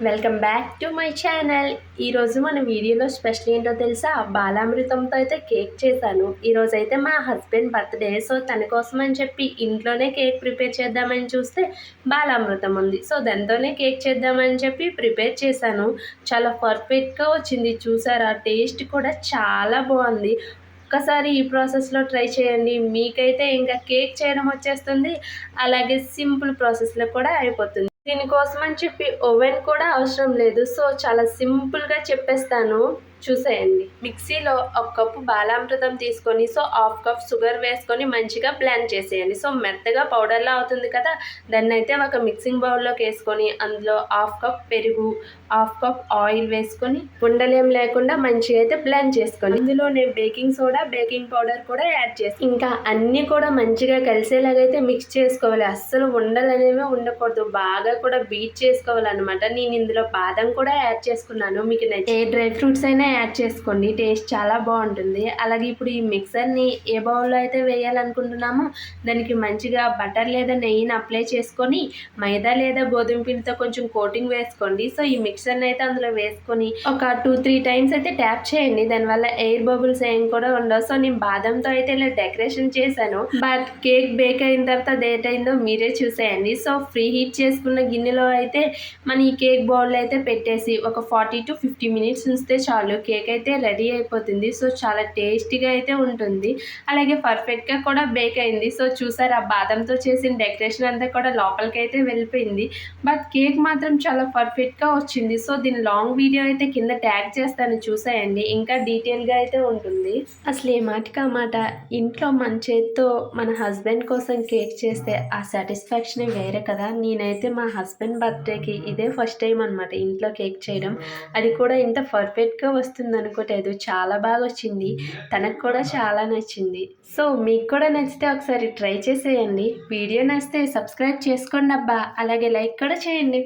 Welcome back to my channel. ఈరోజు మన వీడియోలో స్పెషల్ ఏంటో తెలుసా? బాలామృతంతో అయితే కేక్ చేశాను. ఈరోజు అయితే మా హస్బెండ్ బర్త్డే. సో తన కోసం అని చెప్పి ఇంట్లోనే కేక్ ప్రిపేర్ చేద్దామని చూస్తే బాలామృతం ఉంది. సో దాంతోనే కేక్ చేద్దామని చెప్పి ప్రిపేర్ చేశాను. చాలా పర్ఫెక్ట్గా వచ్చింది. చూసారా, టేస్ట్ కూడా చాలా బాగుంది. ఒక్కసారి ఈ ప్రాసెస్లో ట్రై చేయండి, మీకైతే ఇంకా కేక్ చేయడం వచ్చేస్తుంది. అలాగే సింపుల్ ప్రాసెస్లో కూడా అయిపోతుంది. దీనికోసం అని చెప్పి ఓవెన్ కూడా అవసరం లేదు. సో చాలా సింపుల్గా చెప్పేస్తాను, చూసేయండి. మిక్సీలో ఒక కప్పు బాలామృతం తీసుకొని సో హాఫ్ కప్ షుగర్ వేసుకొని మంచిగా బ్లెండ్ చేసేయండి. సో మెత్తగా పౌడర్లా అవుతుంది కదా, దాన్ని అయితే ఒక మిక్సింగ్ బౌల్లోకి వేసుకొని అందులో హాఫ్ కప్ పెరుగు, హాఫ్ కప్ ఆయిల్ వేసుకొని ఉండలేం లేకుండా మంచిగా అయితే బ్లెండ్ చేసుకోండి. ఇందులో నేను బేకింగ్ సోడా, బేకింగ్ పౌడర్ కూడా యాడ్ చేసి ఇంకా అన్నీ కూడా మంచిగా కలిసేలాగైతే మిక్స్ చేసుకోవాలి. అస్సలు ఉండలు అనేవి ఉండకూడదు, బాగా కూడా బీట్ చేసుకోవాలన్నమాట. నేను ఇందులో బాదం కూడా యాడ్ చేసుకున్నాను. మీకు ఏ డ్రై ఫ్రూట్స్ అయినా యాడ్ చేసుకోండి, టేస్ట్ చాలా బాగుంటుంది. అలాగే ఇప్పుడు ఈ మిక్సర్ని ఏ బౌల్లో అయితే వేయాలనుకుంటున్నామో దానికి మంచిగా బటర్ లేదా నెయ్యిని అప్లై చేసుకొని మైదా లేదా గోధుమ పిండితో కొంచెం కోటింగ్ వేసుకోండి. సో ఈ మిక్సర్ని అయితే అందులో వేసుకొని ఒక 2-3 టైమ్స్ అయితే ట్యాప్ చేయండి. దానివల్ల ఎయిర్ బబుల్స్ ఏం కూడా ఉండవు. సో నేను బాదంతో అయితే ఇలా డెకరేషన్ చేశాను. బట్ కేక్ బేక్ అయిన తర్వాత అదేటైందో మీరే చూసేయండి. సో ఫ్రీ హీట్ చేసుకున్న గిన్నెలో అయితే మన ఈ కేక్ బౌల్ అయితే పెట్టేసి ఒక 40-50 మినిట్స్ ఉంచితే చాలు, కేక్ అయితే రెడీ అయిపోతుంది. సో చాలా టేస్టీగా అయితే ఉంటుంది. అలాగే పర్ఫెక్ట్గా కూడా బేక్ అయింది. సో చూసారు, ఆ బాదంతో చేసిన డెకరేషన్ అంతా కూడా లోపలికి అయితే వెళ్ళిపోయింది. బట్ కేక్ మాత్రం చాలా పర్ఫెక్ట్గా వచ్చింది. సో దీని లాంగ్ వీడియో అయితే కింద ట్యాగ్ చేస్తాను, చూసేయండి. ఇంకా డీటెయిల్గా అయితే ఉంటుంది. అసలు ఏ మాటకా మాట, ఇంట్లో మన చేత్తో మన హస్బెండ్ కోసం కేక్ చేస్తే ఆ సాటిస్ఫాక్షనే వేరే కదా. నేనైతే మా హస్బెండ్ బర్త్డేకి ఇదే ఫస్ట్ టైం అనమాట ఇంట్లో కేక్ చేయడం. అది కూడా ఇంత పర్ఫెక్ట్గా వస్తుంది అనుకోలేదు. చాలా బాగా వచ్చింది, తనకు కూడా చాలా నచ్చింది. సో మీకు కూడా నచ్చితే ఒకసారి ట్రై చేసేయండి. వీడియో నచ్చితే సబ్స్క్రైబ్ చేసుకోండి అబ్బా, అలాగే లైక్ కూడా చేయండి.